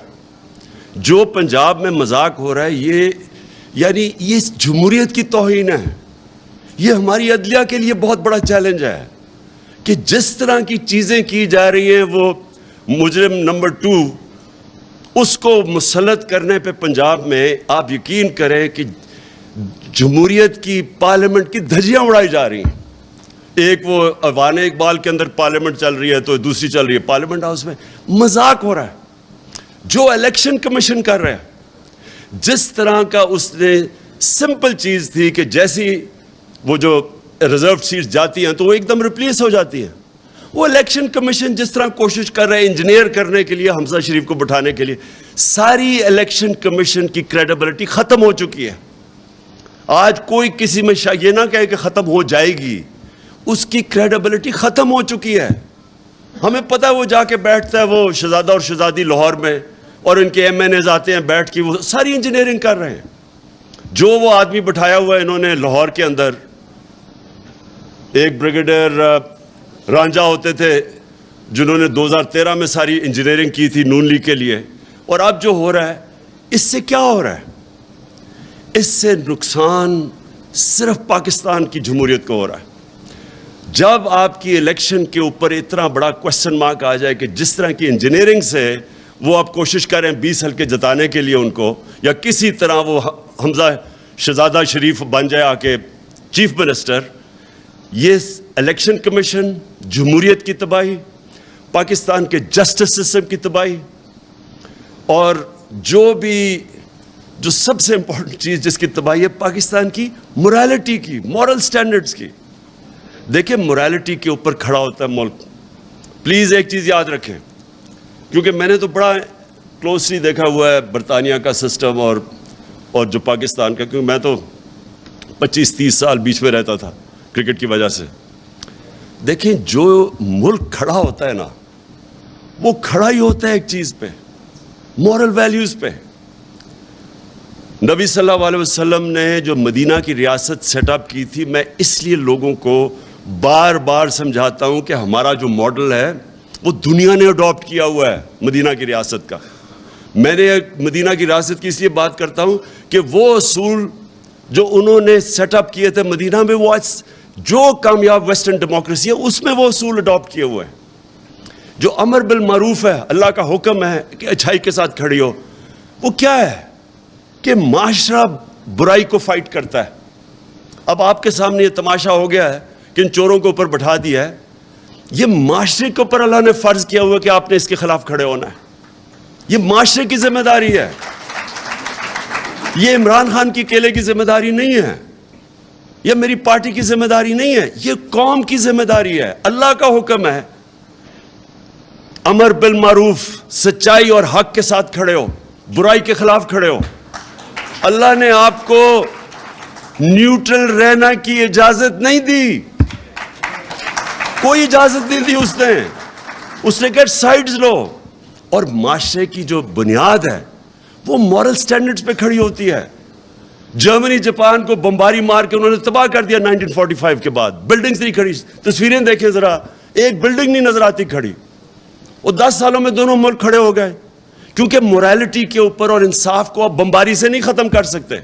جو پنجاب میں مذاق ہو رہا ہے, یعنی یہ جمہوریت کی توہین ہے. یہ ہماری عدلیہ کے لیے بہت بڑا چیلنج ہے کہ جس طرح کی چیزیں کی جا رہی ہیں, وہ مجرم نمبر 2 اس کو مسلط کرنے پہ پنجاب میں آپ یقین کریں کہ جمہوریت کی پارلیمنٹ کی دھجیاں اڑائی جا رہی ہیں. ایک وہ ایوان اقبال کے اندر پارلیمنٹ چل رہی ہے, تو دوسری چل رہی ہے پارلیمنٹ ہاؤس میں. مذاق ہو رہا ہے. جو الیکشن کمیشن کر رہا ہے, جس طرح کا اس نے سمپل چیز تھی کہ جیسی وہ جو ریزرو سیٹس جاتی ہیں تو وہ ایک دم ریپلیس ہو جاتی ہیں, وہ الیکشن کمیشن جس طرح کوشش کر رہے ہیں انجینئر کرنے کے لیے حمزہ شریف کو بٹھانے کے لیے, ساری الیکشن کمیشن کی کریڈیبلٹی ختم ہو چکی ہے. آج کوئی کسی میں یہ نہ کہے کہ ختم ہو جائے گی, اس کی کریڈیبلٹی ختم ہو چکی ہے. ہمیں پتہ ہے وہ جا کے بیٹھتا ہے وہ شہزادہ اور شہزادی لاہور میں, اور ان کے MNAs آتے ہیں بیٹھ کے, وہ ساری انجینئرنگ کر رہے ہیں. جو وہ آدمی بٹھایا ہوا ہے انہوں نے لاہور کے اندر, ایک بریگیڈیئر رانجھا ہوتے تھے جنہوں نے 2013 میں ساری انجینئرنگ کی تھی نون لیگ کے لیے. اور اب جو ہو رہا ہے, اس سے کیا ہو رہا ہے؟ اس سے نقصان صرف پاکستان کی جمہوریت کو ہو رہا ہے. جب آپ کی الیکشن کے اوپر اتنا بڑا کوسچن مارک آ جائے کہ جس طرح کی انجینئرنگ سے وہ آپ کوشش کریں 20 حلقے جتانے کے لیے ان کو, یا کسی طرح وہ حمزہ شہزادہ شریف بن جائے آ کے چیف منسٹر, یہ الیکشن کمیشن, جمہوریت کی تباہی, پاکستان کے جسٹس سسٹم کی تباہی, اور جو سب سے امپورٹنٹ چیز جس کی تباہی ہے پاکستان کی مورالٹی کی, مورل سٹینڈرڈز کی. دیکھیں مورالٹی کے اوپر کھڑا ہوتا ہے ملک. پلیز ایک چیز یاد رکھیں, کیونکہ میں نے تو بڑا کلوزلی دیکھا ہوا ہے برطانیہ کا سسٹم اور جو پاکستان کا, کیونکہ میں تو 25-30 سال بیچ میں رہتا تھا کرکٹ کی وجہ سے. دیکھیں جو ملک کھڑا ہوتا ہے نا, وہ کھڑا ہی ہوتا ہے ایک چیز پہ, مورل ویلیوز پہ. نبی صلی اللہ علیہ وسلم نے جو مدینہ کی ریاست سیٹ اپ کی تھی, میں اس لیے لوگوں کو بار بار سمجھاتا ہوں کہ ہمارا جو ماڈل ہے وہ دنیا نے اڈاپٹ کیا ہوا ہے مدینہ کی ریاست کا. میں نے مدینہ کی ریاست کی اس لیے بات کرتا ہوں کہ وہ اصول جو انہوں نے سیٹ اپ کیے تھے مدینہ میں, وہ جو کامیاب ویسٹرن ڈیموکریسی ہے اس میں وہ اصول اڈاپٹ کیے ہوئے ہیں. جو امر بالمعروف ہے, اللہ کا حکم ہے کہ اچھائی کے ساتھ کھڑی ہو, وہ کیا ہے کہ معاشرہ برائی کو فائٹ کرتا ہے. اب آپ کے سامنے یہ تماشا ہو گیا ہے کہ ان چوروں کو اوپر بٹھا دیا ہے. یہ معاشرے کے اوپر اللہ نے فرض کیا ہوا کہ آپ نے اس کے خلاف کھڑے ہونا ہے. یہ معاشرے کی ذمہ داری ہے, یہ عمران خان کی اکیلے کی ذمہ داری نہیں ہے, یہ میری پارٹی کی ذمہ داری نہیں ہے, یہ قوم کی ذمہ داری ہے. اللہ کا حکم ہے امر بالمعروف, سچائی اور حق کے ساتھ کھڑے ہو, برائی کے خلاف کھڑے ہو. اللہ نے آپ کو نیوٹرل رہنا کی اجازت نہیں دی, کوئی اجازت نہیں دی اس نے کہا سائیڈز لو. اور معاشرے کی جو بنیاد ہے وہ مورل سٹینڈرڈز پہ کھڑی ہوتی ہے. جرمنی جاپان کو بمباری مار کے انہوں نے تباہ کر دیا 1945 کے بعد. بلڈنگز نہیں کھڑی, تصویریں دیکھیں ذرا, ایک بلڈنگ نہیں نظر آتی کھڑی. وہ 10 سالوں میں دونوں ملک کھڑے ہو گئے, کیونکہ مورالٹی کے اوپر اور انصاف کو آپ بمباری سے نہیں ختم کر سکتے.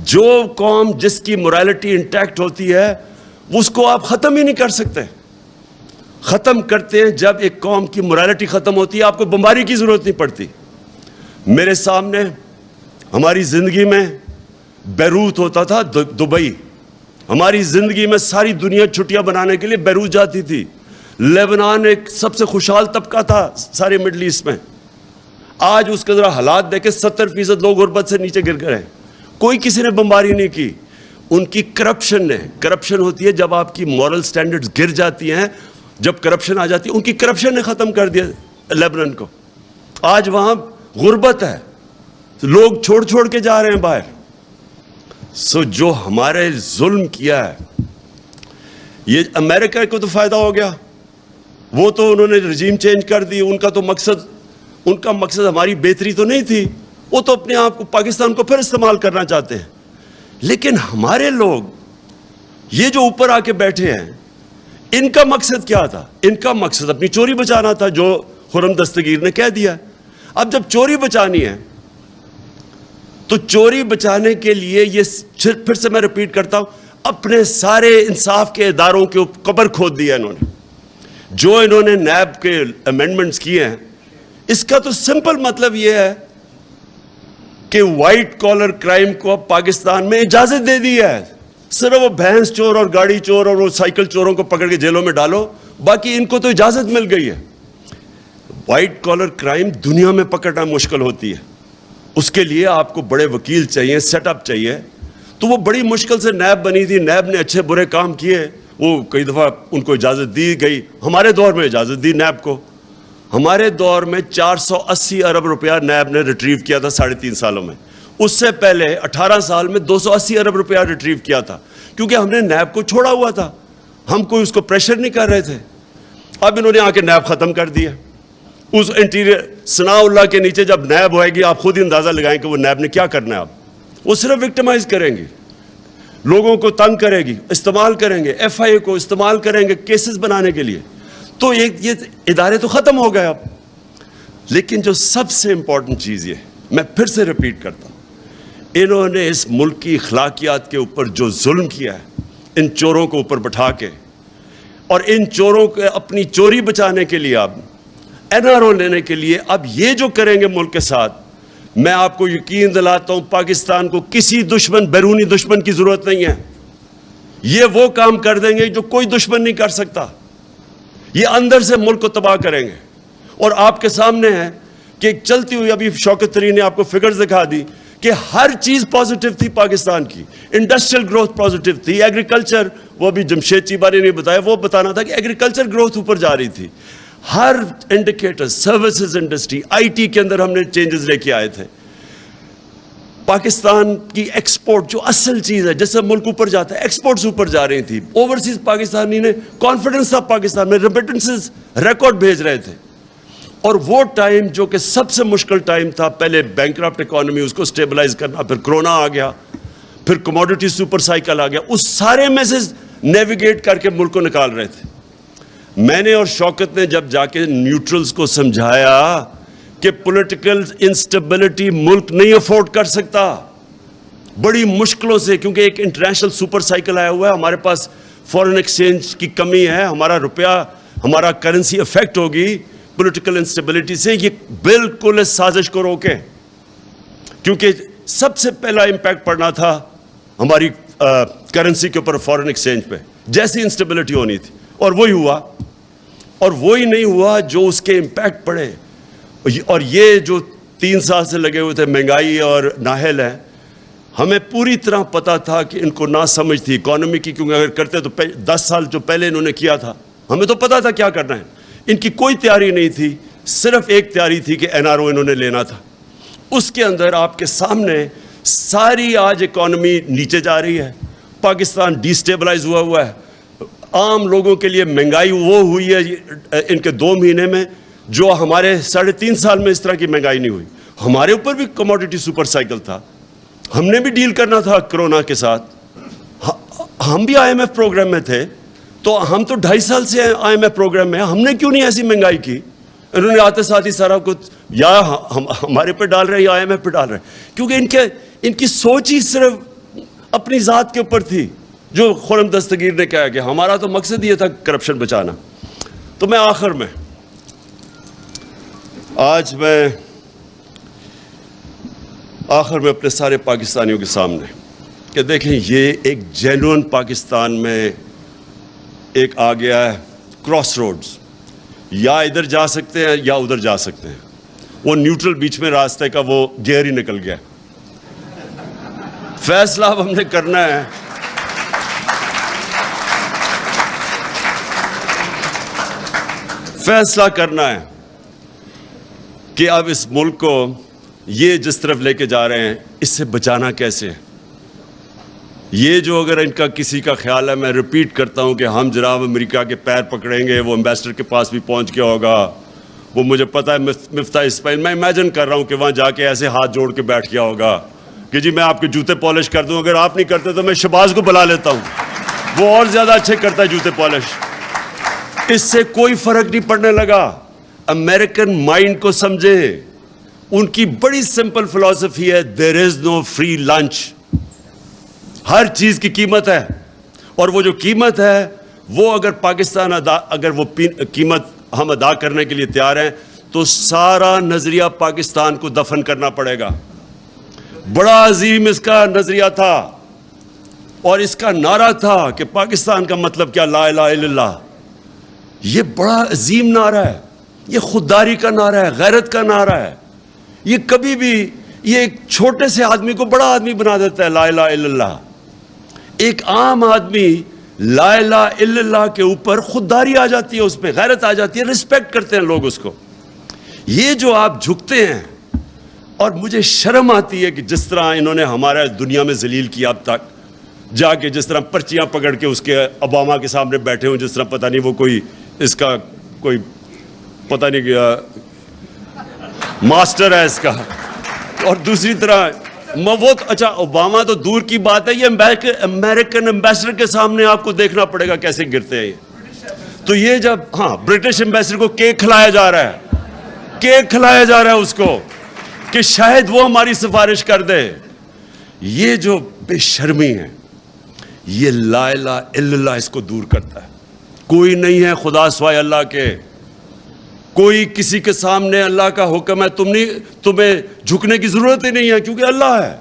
جو قوم جس کی مورالٹی انٹیکٹ ہوتی ہے اس کو آپ ختم ہی نہیں کر سکتے. ختم کرتے ہیں جب ایک قوم کی مورالٹی ختم ہوتی ہے, آپ کو بمباری کی ضرورت نہیں پڑتی. میرے سامنے ہماری زندگی میں بیروت ہوتا تھا دبئی. ہماری زندگی میں ساری دنیا چھٹیاں بنانے کے لیے بیروت جاتی تھی. لیبنان ایک سب سے خوشحال طبقہ تھا سارے مڈل ایسٹ میں. آج اس کے ذرا حالات دیکھیں, 70% لوگ غربت سے نیچے گر گئے. کوئی کسی نے بمباری نہیں کی. ان کی کرپشن نے, کرپشن ہوتی ہے جب آپ کی مورل سٹینڈرڈز گر جاتی ہیں, جب کرپشن آ جاتی ہے, ان کی کرپشن نے ختم کر دیا لیبنان کو. آج وہاں غربت ہے, لوگ چھوڑ کے جا رہے ہیں باہر. جو ہمارے ظلم کیا ہے, یہ امریکہ کو تو فائدہ ہو گیا, وہ تو انہوں نے رجیم چینج کر دی. ان کا مقصد ہماری بہتری تو نہیں تھی, وہ تو اپنے آپ کو پاکستان کو پھر استعمال کرنا چاہتے ہیں. لیکن ہمارے لوگ یہ جو اوپر آ کے بیٹھے ہیں, ان کا مقصد کیا تھا؟ ان کا مقصد اپنی چوری بچانا تھا, جو خرم دستگیر نے کہہ دیا. اب جب چوری بچانی ہے تو چوری بچانے کے لیے یہ پھر سے میں ریپیٹ کرتا ہوں, اپنے سارے انصاف کے اداروں کے قبر کھود دیا انہوں نے. جو انہوں نے نیب کے امینڈمنٹس کیے ہیں, اس کا تو سمپل مطلب یہ ہے کہ وائٹ کالر کرائم کو اب پاکستان میں اجازت دے دی ہے. صرف وہ بھینس چور اور گاڑی چور اور وہ سائیکل چوروں کو پکڑ کے جیلوں میں ڈالو, باقی ان کو تو اجازت مل گئی ہے. وائٹ کالر کرائم دنیا میں پکڑنا مشکل ہوتی ہے. اس کے لیے آپ کو بڑے وکیل چاہیے, سیٹ اپ چاہیے. تو وہ بڑی مشکل سے نیب بنی تھی. نیب نے اچھے برے کام کیے, وہ کئی دفعہ ان کو اجازت دی گئی. ہمارے دور میں اجازت دی نیب کو. ہمارے دور میں 480 ارب روپیہ نیب نے ریٹریو کیا تھا 3.5 سالوں میں. اس سے پہلے 18 سال میں 280 ارب روپیہ ریٹریو کیا تھا, کیونکہ ہم نے نیب کو چھوڑا ہوا تھا. ہم کوئی اس کو پریشر نہیں کر رہے تھے. اب انہوں نے آ کے نیب ختم کر دیا. اس انٹیریئر ثناء اللہ کے نیچے جب نیب ہوئے گی, آپ خود ہی اندازہ لگائیں کہ وہ نیب نے کیا کرنا ہے. اب وہ صرف وکٹمائز کریں گی, لوگوں کو تنگ کرے گی, استعمال کریں گے, ایف آئی اے کو استعمال کریں گے کیسز بنانے کے لیے. تو یہ ادارے تو ختم ہو گئے اب. لیکن جو سب سے امپورٹنٹ چیز یہ, میں پھر سے ریپیٹ کرتا ہوں, انہوں نے اس ملک کی اخلاقیات کے اوپر جو ظلم کیا ہے, ان چوروں کو اوپر بٹھا کے, اور ان چوروں کو اپنی چوری بچانے کے لیے, اب این آر او لینے کے لیے, اب یہ جو کریں گے ملک کے ساتھ, میں آپ کو یقین دلاتا ہوں پاکستان کو کسی دشمن, بیرونی دشمن کی ضرورت نہیں ہے. یہ وہ کام کر دیں گے جو کوئی دشمن نہیں کر سکتا. یہ اندر سے ملک کو تباہ کریں گے. اور آپ کے سامنے ہے کہ چلتی ہوئی, ابھی شوکت طرین نے آپ کو فگرز دکھا دی کہ ہر چیز پازیٹیو تھی پاکستان کی. انڈسٹریل گروتھ پازیٹیو تھی, ایگریکلچر, وہ بھی جمشید چیبہ نے نہیں بتایا, وہ بتانا تھا کہ ایگریکلچر گروتھ اوپر جا رہی تھی. ہر indicator, services industry, IT کے اندر ہم نے چینجز لے کے آئے تھے. پاکستان کی ایکسپورٹ جو اصل چیز ہے, جس سے ملک اوپر جاتا ہے, ایکسپورٹس اوپر جا رہی تھی. اوورسیز پاکستانی نے کانفیڈنس تھا پاکستان میں, ریمیٹنسز ریکارڈ بھیج رہے تھے. اور وہ ٹائم جو کہ سب سے مشکل ٹائم تھا, پہلے بینکرپٹ اکانومی, اس کو سٹیبلائز کرنا, پھر کرونا آ گیا, پھر کموڈیٹی سپر سائیکل آ گیا, اس سارے میں سے نیویگیٹ کر کے ملک کو نکال رہے تھے. میں نے اور شوکت نے جب جا کے نیوٹرلز کو سمجھایا کہ پولیٹیکل انسٹیبلٹی ملک نہیں افورڈ کر سکتا, بڑی مشکلوں سے, کیونکہ ایک انٹرنیشنل سپر سائیکل آیا ہوا ہے, ہمارے پاس فورن ایکسچینج کی کمی ہے, ہمارا روپیہ, ہمارا کرنسی افیکٹ ہوگی پولیٹیکل انسٹیبلٹی سے. یہ بالکل اس سازش کو روکیں, کیونکہ سب سے پہلا امپیکٹ پڑنا تھا ہماری کرنسی کے اوپر, فورن ایکسچینج پہ, جیسی انسٹیبلٹی ہونی تھی. اور وہی ہوا, اور وہی نہیں ہوا جو اس کے امپیکٹ پڑے. اور یہ جو 3 سال سے لگے ہوئے تھے, مہنگائی اور نااہل ہے, ہمیں پوری طرح پتا تھا کہ ان کو نہ سمجھ تھی اکانومی کی, کیونکہ اگر کرتے تو 10 سال جو پہلے انہوں نے کیا تھا, ہمیں تو پتا تھا کیا کرنا ہے. ان کی کوئی تیاری نہیں تھی, صرف ایک تیاری تھی کہ این آر او انہوں نے لینا تھا. اس کے اندر آپ کے سامنے ساری آج اکانومی نیچے جا رہی ہے, پاکستان ڈی اسٹیبلائز ہوا ہے. عام لوگوں کے لیے مہنگائی وہ ہوئی ہے ان کے 2 مہینے میں جو ہمارے 3.5 سال میں اس طرح کی مہنگائی نہیں ہوئی. ہمارے اوپر بھی کموڈیٹی سپر سائیکل تھا, ہم نے بھی ڈیل کرنا تھا کرونا کے ساتھ. ہم بھی آئی ایم ایف پروگرام میں تھے, تو ہم تو 2.5 سال سے آئی ایم ایف پروگرام میں, ہم نے کیوں نہیں ایسی مہنگائی کی. انہوں نے آتے ساتھ ہی سارا کچھ یا ہمارے پہ ڈال رہے ہیں یا آئی ایم ایف پہ ڈال رہے ہیں, کیونکہ ان کی سوچ ہی صرف اپنی ذات کے اوپر تھی. جو خرم دستگیر نے کہا کہ ہمارا تو مقصد یہ تھا کرپشن بچانا. تو میں آخر میں آخر میں اپنے سارے پاکستانیوں کے سامنے کہ دیکھیں یہ ایک جینوئن پاکستان میں ایک آ گیا ہے کراس روڈز، یا ادھر جا سکتے ہیں یا ادھر جا سکتے ہیں، وہ نیوٹرل بیچ میں راستے کا وہ گیئر ہی نکل گیا۔ فیصلہ اب ہم نے کرنا ہے کہ اب اس ملک کو یہ جس طرف لے کے جا رہے ہیں اس سے بچانا کیسے ہے۔ یہ جو اگر ان کا کسی کا خیال ہے، میں ریپیٹ کرتا ہوں کہ ہم جناب امریکہ کے پیر پکڑیں گے، وہ امبیسڈر کے پاس بھی پہنچ گیا ہوگا، وہ مجھے پتہ ہے مفتاح اسماعیل، میں امیجن کر رہا ہوں کہ وہاں جا کے ایسے ہاتھ جوڑ کے بیٹھ گیا ہوگا کہ جی میں آپ کے جوتے پالش کر دوں، اگر آپ نہیں کرتے تو میں شہباز کو بلا لیتا ہوں، وہ اور زیادہ اچھے کرتا ہے جوتے پالش۔ اس سے کوئی فرق نہیں پڑنے لگا۔ امریکن مائنڈ کو سمجھے، ان کی بڑی سمپل فلسفی ہے، دیر از نو فری لنچ۔ ہر چیز کی قیمت ہے، اور وہ جو قیمت ہے وہ اگر پاکستان اگر وہ قیمت ہم ادا کرنے کے لیے تیار ہیں تو سارا نظریہ پاکستان کو دفن کرنا پڑے گا۔ بڑا عظیم اس کا نظریہ تھا، اور اس کا نعرہ تھا کہ پاکستان کا مطلب کیا، لا الہ الا اللہ۔ یہ بڑا عظیم نعرہ ہے، یہ خودداری کا نعرہ ہے، غیرت کا نعرہ ہے۔ یہ کبھی بھی یہ ایک چھوٹے سے آدمی کو بڑا آدمی بنا دیتا ہے، لا الہ الا اللہ۔ ایک عام آدمی لا الہ الا اللہ کے اوپر خودداری آ جاتی ہے، اس پہ غیرت آ جاتی ہے، رسپیکٹ کرتے ہیں لوگ اس کو۔ یہ جو آپ جھکتے ہیں، اور مجھے شرم آتی ہے کہ جس طرح انہوں نے ہمارا دنیا میں ذلیل کیا اب تک، جا کے جس طرح پرچیاں پکڑ کے اس کے اوباما کے سامنے بیٹھے ہوں، جس طرح پتہ نہیں وہ کوئی اس کا کوئی پتہ نہیں کیا ماسٹر ہے اس کا۔ اور دوسری طرح وہ اچھا اوباما تو دور کی بات ہے، یہ امریکن امبیسڈر کے سامنے آپ کو دیکھنا پڑے گا کیسے گرتے ہیں یہ۔ تو یہ جب برٹش امبیسڈر کو کیک کھلایا جا رہا ہے، کیک کھلایا جا رہا ہے اس کو کہ شاید وہ ہماری سفارش کر دے۔ یہ جو بے شرمی ہے، یہ لا الہ الا اللہ اس کو دور کرتا ہے۔ کوئی نہیں ہے خدا سوائے اللہ کے، کوئی کسی کے سامنے اللہ کا حکم ہے، تمہیں جھکنے کی ضرورت ہی نہیں ہے کیونکہ اللہ ہے۔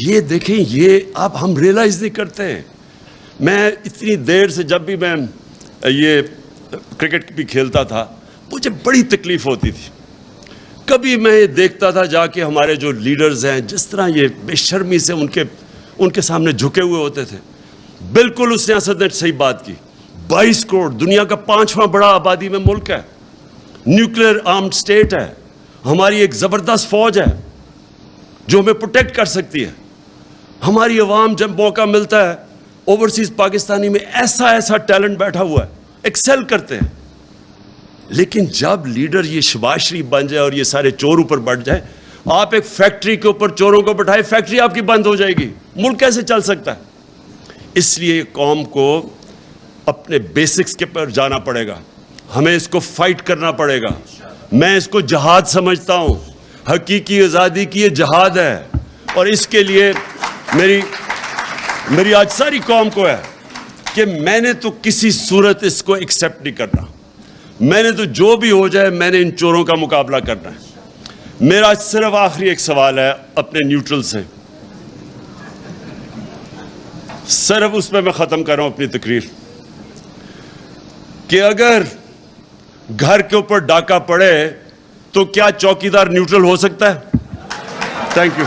یہ دیکھیں، یہ اب ہم ریئلائز نہیں کرتے۔ میں اتنی دیر سے جب بھی میں یہ کرکٹ بھی کھیلتا تھا مجھے بڑی تکلیف ہوتی تھی۔ کبھی میں یہ دیکھتا تھا جا کے ہمارے جو لیڈرز ہیں جس طرح یہ بے شرمی سے ان کے سامنے جھکے ہوئے ہوتے تھے۔ بالکل اس نے اسد نے صحیح بات کی۔ 22 کروڑ دنیا کا 5واں بڑا آبادی میں ملک ہے، نیوکلیر آرمڈ سٹیٹ ہے، ہماری ایک زبردست فوج ہے جو ہمیں پروٹیکٹ کر سکتی ہے۔ ہماری عوام جب موقع ملتا ہے اوورسیز پاکستانی میں ایسا ٹیلنٹ بیٹھا ہوا ہے، ایکسل کرتے ہیں۔ لیکن جب لیڈر یہ شہباز شریف بن جائے اور یہ سارے چور اوپر بڑھ جائے، آپ ایک فیکٹری کے اوپر چوروں کو بٹھائے، فیکٹری آپ کی بند ہو جائے گی، ملک کیسے چل سکتا ہے؟ اس لیے قوم کو اپنے بیسکس کے پر جانا پڑے گا، ہمیں اس کو فائٹ کرنا پڑے گا۔ میں اس کو جہاد سمجھتا ہوں، حقیقی آزادی کی یہ جہاد ہے، اور اس کے لیے میری آج ساری قوم کو ہے کہ میں نے تو کسی صورت اس کو ایکسیپٹ نہیں کرنا، میں نے تو جو بھی ہو جائے میں نے ان چوروں کا مقابلہ کرنا ہے۔ میرا صرف آخری ایک سوال ہے اپنے نیوٹرل سے، صرف اس پہ میں ختم کر رہا ہوں اپنی تقریر، کہ اگر گھر کے اوپر ڈاکہ پڑے تو کیا چوکیدار نیوٹرل ہو سکتا ہے؟ Thank you.